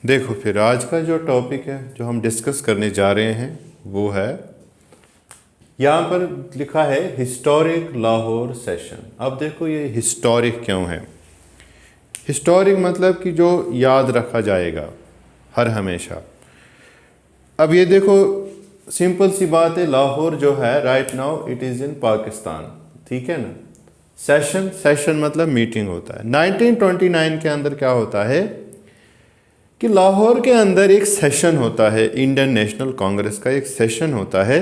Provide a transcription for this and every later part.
देखो फिर आज का जो टॉपिक है जो हम डिस्कस करने जा रहे हैं वो है, यहाँ पर लिखा है हिस्टोरिक लाहौर सेशन। अब देखो ये हिस्टोरिक क्यों है। हिस्टोरिक मतलब कि जो याद रखा जाएगा हर हमेशा। अब ये देखो सिंपल सी बात है, लाहौर जो है right now it is in Pakistan, ठीक है ना। सेशन मतलब मीटिंग होता है। 1929 के अंदर क्या होता है कि लाहौर के अंदर एक सेशन होता है, इंडियन नेशनल कांग्रेस का एक सेशन होता है,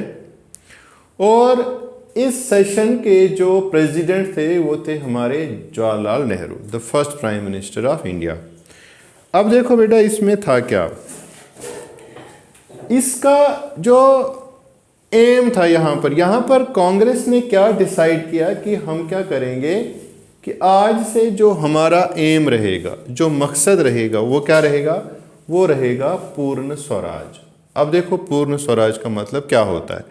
और इस सेशन के जो प्रेसिडेंट थे वो थे हमारे Jawaharlal Nehru, the first prime minister of India. अब देखो बेटा इसमें था क्या, इसका जो एम था यहाँ पर कांग्रेस ने क्या डिसाइड किया कि हम क्या करेंगे कि आज से जो हमारा एम रहेगा, जो मकसद रहेगा वो क्या रहेगा, वो रहेगा पूर्ण स्वराज। अब देखो पूर्ण स्वराज का मतलब क्या होता है।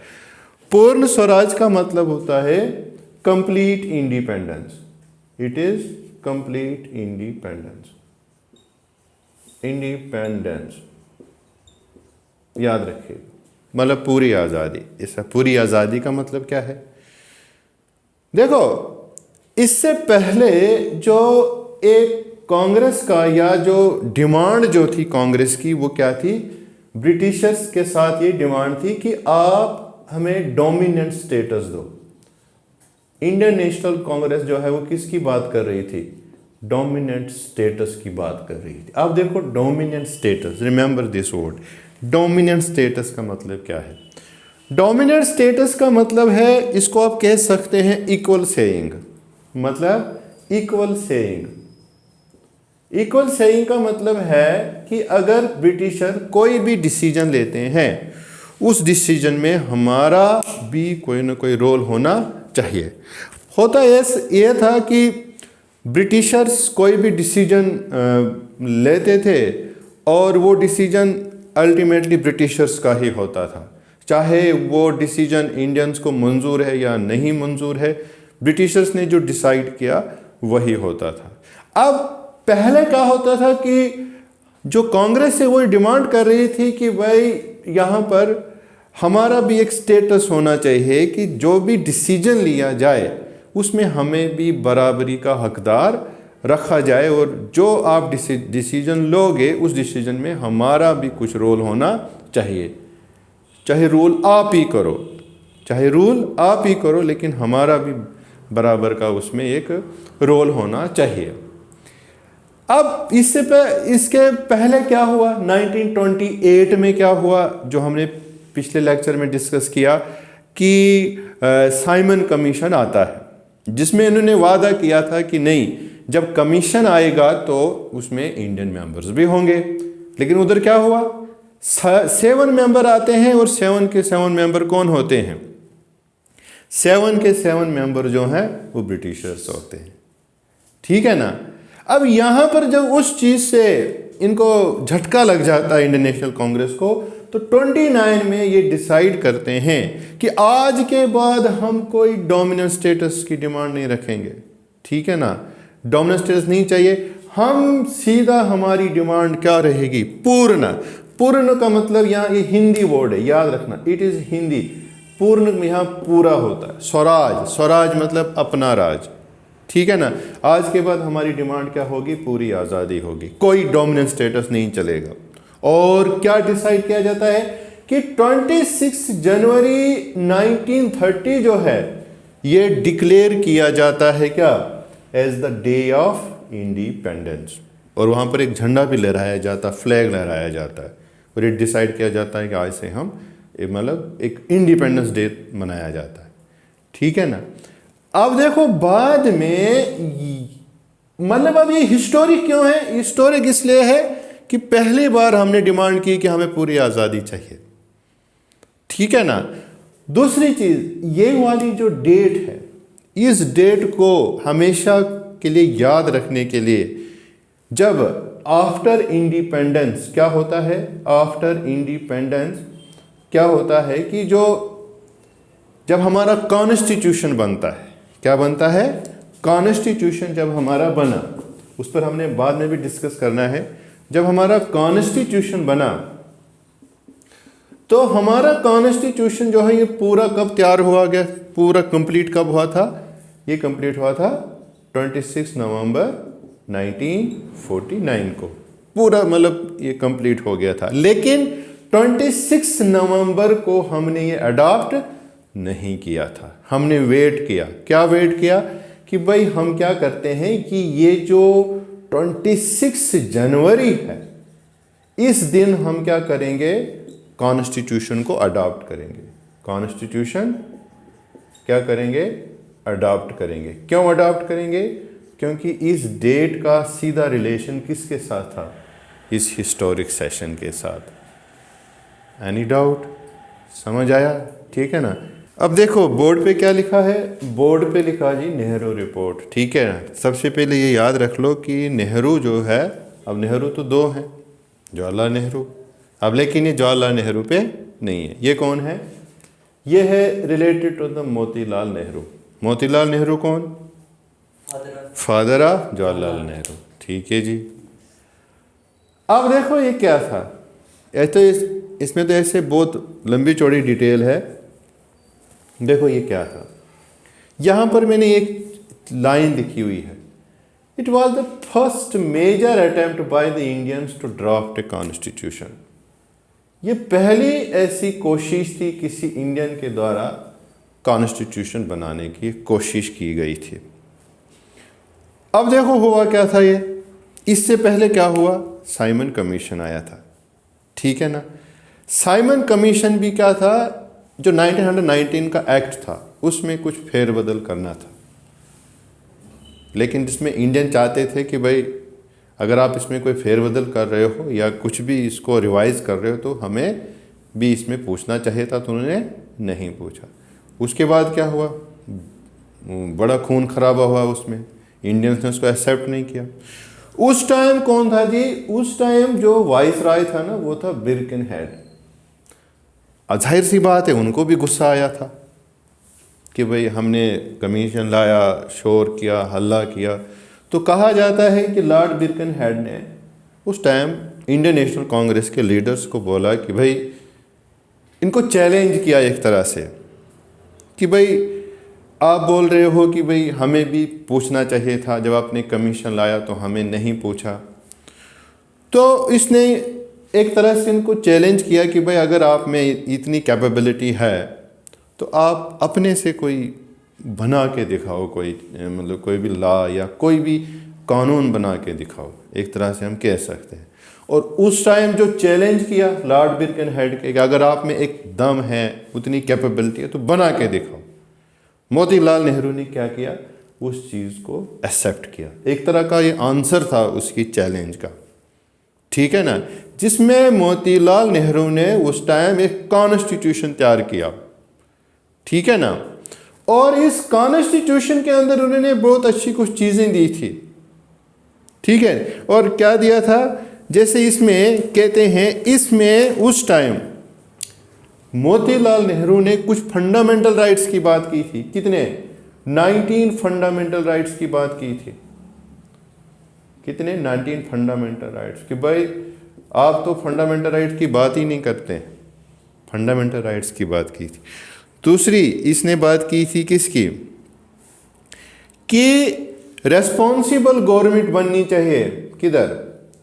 पूर्ण स्वराज का मतलब होता है complete independence. It is complete independence. Independence याद रखिए, मतलब पूरी आज़ादी। इसका पूरी आज़ादी का मतलब क्या है, देखो इससे पहले जो एक कांग्रेस का या जो डिमांड जो थी कांग्रेस की वो क्या थी, ब्रिटिशर्स के साथ ये डिमांड थी कि आप हमें डोमिनेंट स्टेटस दो। इंडियन नेशनल कांग्रेस जो है वो किसकी बात कर रही थी, डोमिनेंट स्टेटस की बात कर रही थी। अब देखो dominant status, remember this word, dominant status का मतलब क्या है। डोमिनेंट स्टेटस का मतलब है, इसको आप कह सकते हैं इक्वल सेइंग। मतलब इक्वल सेइंग, इक्वल सेइंग का मतलब है कि अगर ब्रिटिशर कोई भी डिसीजन लेते हैं उस डिसीजन में हमारा भी कोई ना कोई रोल होना चाहिए। होता ये था कि ब्रिटिशर्स कोई भी डिसीजन लेते थे और वो डिसीजन अल्टीमेटली ब्रिटिशर्स का ही होता था, चाहे वो डिसीजन इंडियंस को मंजूर है या नहीं मंजूर है, ब्रिटिशर्स ने जो डिसाइड किया वही होता था। अब पहले क्या होता था कि जो कांग्रेस है वो डिमांड कर रही थी कि भाई यहाँ पर हमारा भी एक स्टेटस होना चाहिए कि जो भी डिसीजन लिया जाए उसमें हमें भी बराबरी का हकदार रखा जाए, और जो आप डिसीजन लोगे उस डिसीजन में हमारा भी कुछ रोल होना चाहिए। चाहे रूल आप ही करो, चाहे रूल आप ही करो, लेकिन हमारा भी बराबर का उसमें एक रोल होना चाहिए। अब इसके पहले क्या हुआ, 1928 में क्या हुआ, जो हमने पिछले लेक्चर में डिस्कस किया कि साइमन कमीशन आता है, जिसमें इन्होंने वादा किया था कि नहीं, जब कमीशन आएगा तो उसमें इंडियन मेंबर्स भी होंगे। लेकिन उधर क्या हुआ, 7 मेंबर आते हैं और 7 के 7 मेंबर कौन होते हैं, 7 के 7 मेंबर जो हैं वो ब्रिटिशर्स होते हैं, ठीक है ना। अब यहाँ पर जब उस चीज़ से इनको झटका लग जाता है इंडियन नेशनल कांग्रेस को, तो 29 में ये डिसाइड करते हैं कि आज के बाद हम कोई डोमिनेंट स्टेटस की डिमांड नहीं रखेंगे, ठीक है ना। डोमिनेंट स्टेटस नहीं चाहिए, हम सीधा हमारी डिमांड क्या रहेगी, पूर्ण। पूर्ण का मतलब यहाँ ये हिंदी वर्ड है, याद रखना, इट इज़ हिंदी। पूर्ण यहाँ पूरा होता है। स्वराज, स्वराज मतलब अपना राज, ठीक है ना। आज के बाद हमारी डिमांड क्या होगी, पूरी आज़ादी होगी, कोई डोमिनेंट स्टेटस नहीं चलेगा। और क्या डिसाइड किया जाता है कि 26 जनवरी 1930 जो है ये डिक्लेयर किया जाता है क्या, as the day of independence. और वहाँ पर एक झंडा भी लहराया जाता, फ्लैग लहराया जाता है, और ये डिसाइड किया जाता है कि आज से हम मतलब एक इंडिपेंडेंस डे मनाया जाता है, ठीक है ना। अब देखो बाद में मतलब अब ये हिस्टोरिक क्यों है, हिस्टोरिक इसलिए है कि पहली बार हमने डिमांड की कि हमें पूरी आज़ादी चाहिए, ठीक है ना। दूसरी चीज़, ये वाली जो डेट है, इस डेट को हमेशा के लिए याद रखने के लिए, जब आफ्टर इंडिपेंडेंस क्या होता है, आफ्टर इंडिपेंडेंस क्या होता है कि जो जब हमारा कॉन्स्टिट्यूशन बनता है, क्या बनता है, कॉन्स्टिट्यूशन जब हमारा बना, उस पर हमने बाद में भी डिस्कस करना है, जब हमारा कॉन्स्टिट्यूशन बना, तो हमारा कॉन्स्टिट्यूशन जो है ये पूरा कब तैयार हुआ गया, पूरा कंप्लीट कब हुआ था? ये कंप्लीट हुआ था 26 नवंबर 1949 को, पूरा मतलब ये कंप्लीट हो गया था। लेकिन 26 नवंबर को हमने ये अडॉप्ट नहीं किया था, हमने वेट किया। क्या वेट किया कि भाई हम क्या करते हैं कि ये जो 26 जनवरी है, इस दिन हम क्या करेंगे, कॉन्स्टिट्यूशन को अडॉप्ट करेंगे। कॉन्स्टिट्यूशन क्या करेंगे, अडॉप्ट करेंगे। क्यों अडॉप्ट करेंगे? क्योंकि इस डेट का सीधा रिलेशन किसके साथ था? इस हिस्टोरिक सेशन के साथ। Any doubt? समझ आया? ठीक है ना। अब देखो बोर्ड पे क्या लिखा है, बोर्ड पे लिखा जी नेहरू रिपोर्ट। ठीक है ना। सबसे पहले ये याद रख लो कि नेहरू जो है, अब नेहरू तो दो हैं, जवाहरलाल नेहरू, अब लेकिन ये जवाहरलाल नेहरू पे नहीं है। ये कौन है? ये है related to the Motilal Nehru. Motilal Nehru कौन? Father of Jawaharlal Nehru. ठीक है जी। अब देखो ये क्या था, तो इसमें तो ऐसे बहुत लंबी चौड़ी डिटेल है। देखो ये क्या था, यहां पर मैंने एक लाइन लिखी हुई है, it was the first major attempt by the Indians to draft a constitution. ये पहली ऐसी कोशिश थी किसी इंडियन के द्वारा कॉन्स्टिट्यूशन बनाने की कोशिश की गई थी। अब देखो हुआ क्या था ये, इससे पहले क्या हुआ, साइमन कमीशन आया था। ठीक है ना। साइमन कमीशन भी क्या था, जो 1919 का एक्ट था उसमें कुछ फेरबदल करना था, लेकिन जिसमें इंडियन चाहते थे कि भाई अगर आप इसमें कोई फेरबदल कर रहे हो या कुछ भी इसको रिवाइज कर रहे हो तो हमें भी इसमें पूछना चाहिए था, तो उन्होंने नहीं पूछा। उसके बाद क्या हुआ, बड़ा खून खराबा हुआ उसमें, इंडियंस ने उसको एक्सेप्ट नहीं किया। उस टाइम कौन था जी, उस टाइम जो वाइस राय था ना वो था बिर्केनहेड। जाहिर सी बात है उनको भी गुस्सा आया था कि भाई हमने कमीशन लाया, शोर किया, हल्ला किया। तो कहा जाता है कि लॉर्ड बिर्केनहेड ने उस टाइम इंडियन नेशनल कांग्रेस के लीडर्स को बोला कि भाई, इनको चैलेंज किया एक तरह से कि भाई आप बोल रहे हो कि भाई हमें भी पूछना चाहिए था, जब आपने कमीशन लाया तो हमें नहीं पूछा। तो इसने एक तरह से इनको चैलेंज किया कि भाई अगर आप में इतनी कैपेबिलिटी है तो आप अपने से कोई बना के दिखाओ, कोई मतलब कोई भी लॉ या कोई भी कानून बना के दिखाओ, एक तरह से हम कह सकते हैं। और उस टाइम जो चैलेंज किया लॉर्ड बिर्केनहेड के कि अगर आप में एक दम है, उतनी कैपेबिलिटी है तो बना के दिखाओ। मोतीलाल नेहरू ने क्या किया, उस चीज़ को एक्सेप्ट किया। एक तरह का ये आंसर था उसकी चैलेंज का। ठीक है ना। जिसमें मोतीलाल नेहरू ने उस टाइम एक कॉन्स्टिट्यूशन तैयार किया। ठीक है ना। और इस कॉन्स्टिट्यूशन के अंदर उन्होंने बहुत अच्छी कुछ चीज़ें दी थी। ठीक है। और क्या दिया था, जैसे इसमें कहते हैं, इसमें उस टाइम मोतीलाल नेहरू ने कुछ फंडामेंटल राइट्स की बात की थी। कितने? 19 फंडामेंटल राइट्स की बात की थी। कितने? 19 फंडामेंटल राइट्स। कि भाई आप तो फंडामेंटल राइट्स की बात ही नहीं करते, फंडामेंटल राइट्स की बात की थी। दूसरी इसने बात की थी किसकी, कि रेस्पॉन्सिबल गवर्नमेंट बननी चाहिए। किधर?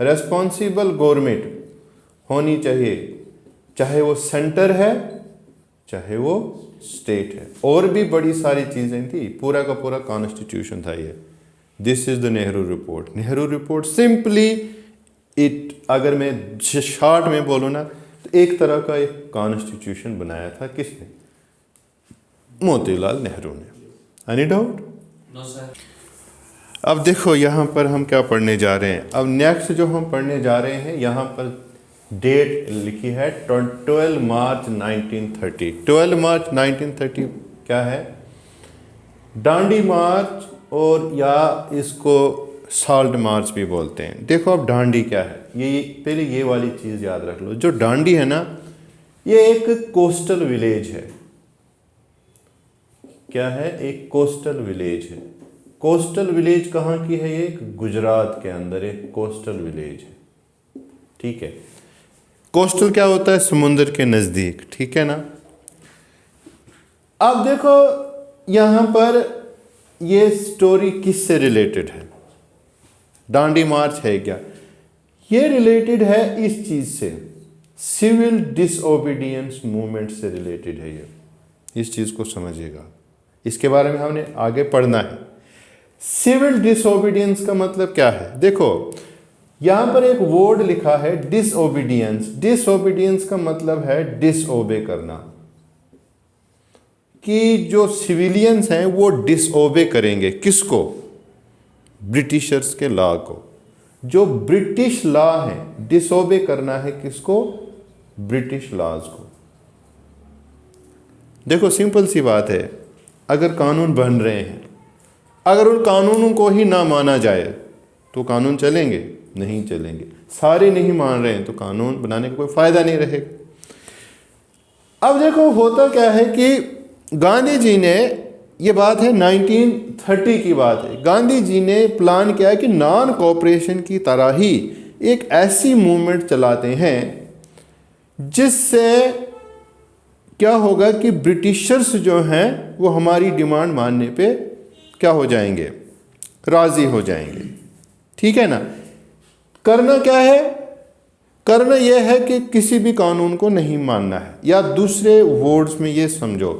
रेस्पॉन्सिबल गवर्नमेंट होनी चाहिए, चाहे वो सेंटर है चाहे वो स्टेट है। और भी बड़ी सारी चीज़ें थी, पूरा का पूरा कॉन्स्टिट्यूशन था ये। This is the Nehru report. Nehru report simply it, अगर मैं शॉर्ट में बोलूँ ना, तो एक तरह का एक कॉन्स्टिट्यूशन बनाया था किसने? मोतीलाल नेहरू ने। Any doubt? No sir. अब देखो यहाँ पर हम क्या पढ़ने जा रहे हैं। अब नेक्स्ट जो हम पढ़ने जा रहे हैं, यहाँ पर डेट लिखी है 12 मार्च 1930। 12 मार्च 1930 क्या है? डांडी मार्च, और या इसको साल्ट मार्च भी बोलते हैं। देखो अब डांडी क्या है, ये पहले ये वाली चीज़ याद रख लो। जो डांडी है ना, ये एक कोस्टल विलेज है। क्या है? एक कोस्टल विलेज है। कोस्टल विलेज कहाँ की है? ये गुजरात के अंदर एक कोस्टल विलेज है। ठीक है। कोस्टल क्या होता है? समुद्र के नज़दीक, ठीक है ना। अब देखो यहाँ पर ये स्टोरी किससे रिलेटेड है? दांडी मार्च है क्या? ये रिलेटेड है इस चीज़ से, सिविल डिसओबीडियंस मूवमेंट से रिलेटेड है ये। इस चीज़ को समझिएगा, इसके बारे में हमने आगे पढ़ना है। सिविल डिसओबीडियंस का मतलब क्या है? देखो यहाँ पर एक वर्ड लिखा है डिसओबीडियंस। डिसओबीडियंस का मतलब है डिसओबे करना, कि जो सिविलियंस हैं वो डिसओबे करेंगे। किसको? ब्रिटिशर्स के लॉ को। जो ब्रिटिश लॉ है, डिसओबे करना है किसको? ब्रिटिश लॉज को। देखो सिंपल सी बात है, अगर कानून बन रहे हैं, अगर उन कानूनों को ही ना माना जाए तो कानून चलेंगे? नहीं चलेंगे। सारे नहीं मान रहे हैं तो कानून बनाने का कोई फायदा नहीं रहेगा। अब देखो होता क्या है कि गांधी जी ने, ये बात है 1930 की बात है, गांधी जी ने प्लान किया कि नॉन कोऑपरेशन की तरह ही एक ऐसी मूवमेंट चलाते हैं जिससे क्या होगा कि ब्रिटिशर्स जो हैं वो हमारी डिमांड मानने पे क्या हो जाएंगे? राजी हो जाएंगे, ठीक है ना। करना क्या है? करना यह है कि किसी भी कानून को नहीं मानना है, या दूसरे वर्ड्स में ये समझो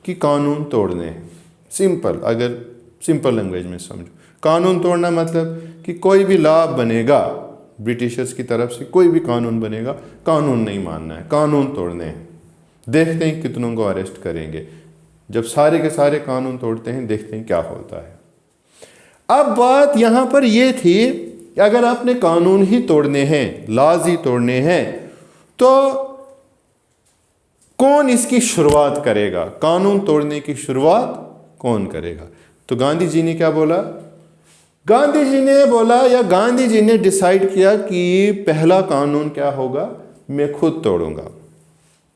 कि कानून तोड़ने हैं। सिंपल, अगर सिंपल लैंग्वेज में समझो, कानून तोड़ना मतलब कि कोई भी लॉ बनेगा ब्रिटिशर्स की तरफ से, कोई भी कानून बनेगा, कानून नहीं मानना है, कानून तोड़ने हैं। देखते हैं कितनों को अरेस्ट करेंगे। जब सारे के सारे कानून तोड़ते हैं, देखते हैं क्या होता है। अब बात यहाँ पर यह थी कि अगर आपने कानून ही तोड़ने हैं, लॉज ही तोड़ने हैं, तो कौन इसकी शुरुआत करेगा? कानून तोड़ने की शुरुआत कौन करेगा? तो गांधी जी ने क्या बोला? गांधी जी ने बोला, या गांधी जी ने डिसाइड किया कि पहला कानून क्या होगा? मैं खुद तोड़ूंगा।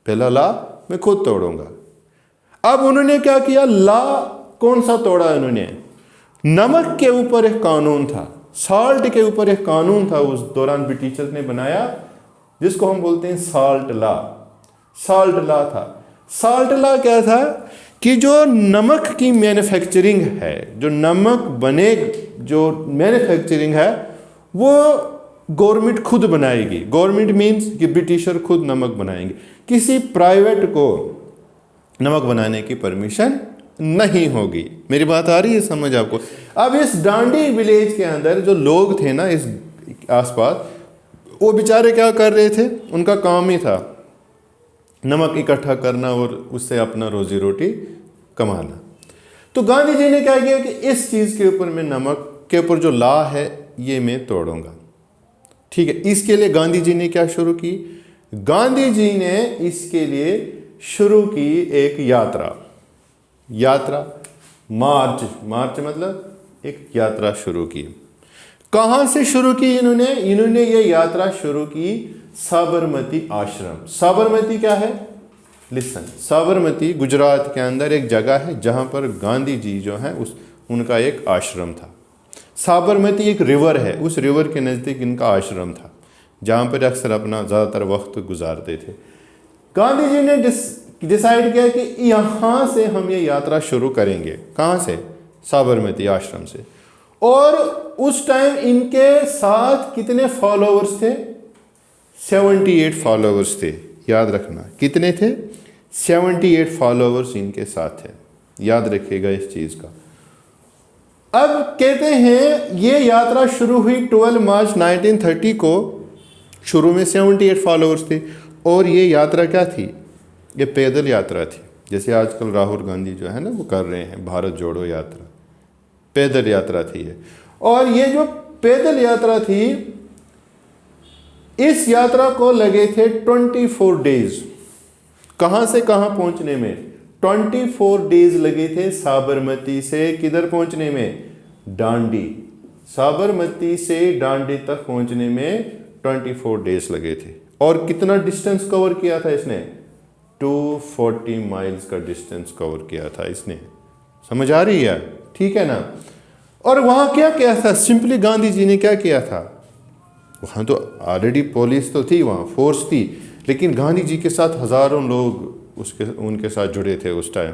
पहला लॉ मैं खुद तोड़ूंगा। अब उन्होंने क्या किया? लॉ कौन सा तोड़ा उन्होंने? नमक के ऊपर एक कानून था, साल्ट के ऊपर एक कानून था उस दौरान ब्रिटिशर्स ने बनाया, जिसको हम बोलते हैं साल्ट लॉ। साल्ट लॉ था। साल्ट लॉ क्या था कि जो नमक की मैन्युफैक्चरिंग है, जो नमक बने, जो मैन्युफैक्चरिंग है, वो गवर्नमेंट खुद बनाएगी। गवर्नमेंट मीन्स कि ब्रिटिशर खुद नमक बनाएंगे, किसी प्राइवेट को नमक बनाने की परमिशन नहीं होगी। मेरी बात आ रही है समझ आपको? अब इस डांडी विलेज के अंदर जो लोग थे ना, इस आसपास, वो बेचारे क्या कर रहे थे? उनका काम ही था नमक इकट्ठा करना और उससे अपना रोजी रोटी कमाना। तो गांधी जी ने क्या किया कि इस चीज़ के ऊपर, मैं नमक के ऊपर जो लॉ है ये मैं तोड़ूंगा, ठीक है। इसके लिए गांधी जी ने क्या शुरू की? गांधी जी ने इसके लिए शुरू की एक यात्रा। मार्च मतलब एक यात्रा शुरू की। कहां से शुरू की इन्होंने ये यात्रा शुरू की साबरमती आश्रम। साबरमती क्या है? लिसन, साबरमती गुजरात के अंदर एक जगह है जहां पर गांधी जी जो है उनका एक आश्रम था। साबरमती एक रिवर है, उस रिवर के नज़दीक इनका आश्रम था, जहाँ पर अक्सर अपना ज़्यादातर वक्त गुजारते थे। गांधी जी ने डिसाइड किया कि यहाँ से हम ये यात्रा शुरू करेंगे। कहाँ से? साबरमती आश्रम से। और उस टाइम इनके साथ कितने फॉलोअर्स थे? 78 फॉलोअर्स थे। याद रखना, कितने थे? 78 फॉलोअर्स इनके साथ थे। याद रखिएगा इस चीज़ का। अब कहते हैं ये यात्रा शुरू हुई 12 मार्च 1930 को। शुरू में 78 फॉलोअर्स थे, और ये यात्रा क्या थी? ये पैदल यात्रा थी, जैसे आजकल राहुल गांधी जो है ना वो कर रहे हैं भारत जोड़ो यात्रा, पैदल यात्रा थी ये। और ये जो पैदल यात्रा थी, इस यात्रा को लगे थे 24 डेज। कहाँ से कहाँ पहुँचने में? 24 डेज लगे थे साबरमती से किधर पहुँचने में? डांडी। साबरमती से डांडी तक पहुँचने में 24 डेज लगे थे। और कितना डिस्टेंस कवर किया था इसने? 240 माइल्स का डिस्टेंस कवर किया था इसने। समझ आ रही है? ठीक है ना। और वहाँ क्या किया था? सिंपली गांधी जी ने क्या किया था? वहाँ तो ऑलरेडी पुलिस तो थी, वहाँ फोर्स थी, लेकिन गांधी जी के साथ हज़ारों लोग उनके साथ जुड़े थे उस टाइम,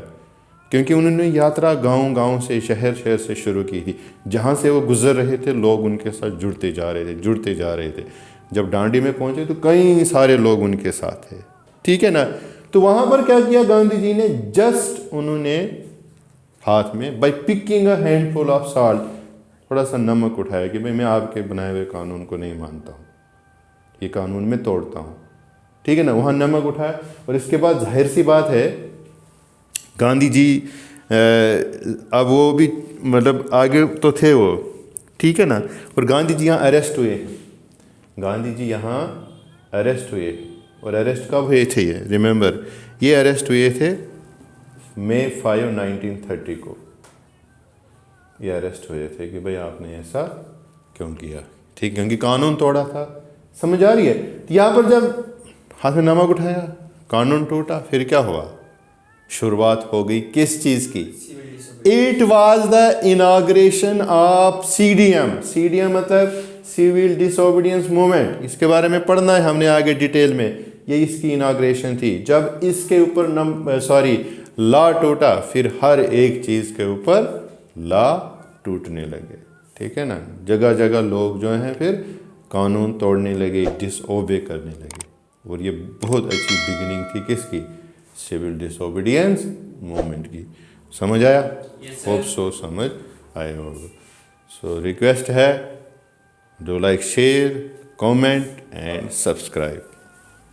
क्योंकि उन्होंने यात्रा गांव-गांव से, शहर-शहर से शुरू की थी। जहाँ से वो गुजर रहे थे लोग उनके साथ जुड़ते जा रहे थे। जब डांडी में पहुँचे तो कई सारे लोग उनके साथ थे, ठीक है ना। तो वहाँ पर क्या किया गांधी जी ने, जस्ट उन्होंने हाथ में by picking a handful of salt, थोड़ा सा नमक उठाया कि भाई मैं आपके बनाए हुए कानून को नहीं मानता हूँ, ये कानून मैं तोड़ता हूँ, ठीक है ना। वहाँ नमक उठाया और इसके बाद जाहिर सी बात है गांधी जी अब वो भी मतलब आगे तो थे वो, ठीक है ना। और गांधी जी यहाँ अरेस्ट हुए, गांधी जी यहाँ अरेस्ट हुए। और अरेस्ट कब हुए थे ये रिमेंबर, ये अरेस्ट हुए थे मई 5, 1930 को ये अरेस्ट हुए थे कि भाई आपने ऐसा क्यों किया, ठीक, क्योंकि कानून तोड़ा था। समझ आ रही है। तो यहाँ पर जब हाथ में नमक उठाया, कानून टूटा, फिर क्या हुआ, शुरुआत हो गई किस चीज़ की, it was the inauguration of CDM मतलब सिविल डिसोबीडियंस मूवमेंट। इसके बारे में पढ़ना है हमने आगे डिटेल में। ये इसकी इनाग्रेशन थी। जब इसके ऊपर लॉ टूटा, फिर हर एक चीज़ के ऊपर लॉ टूटने लगे, ठीक है ना। जगह जगह लोग जो हैं फिर कानून तोड़ने लगे, डिसओबे करने लगे। और ये बहुत अच्छी बिगिनिंग थी किसकी, सिविल डिसोबीडियंस मूवमेंट की। समझ आया? होप सो समझ आया होगा। सो रिक्वेस्ट है, do like, share, comment and subscribe.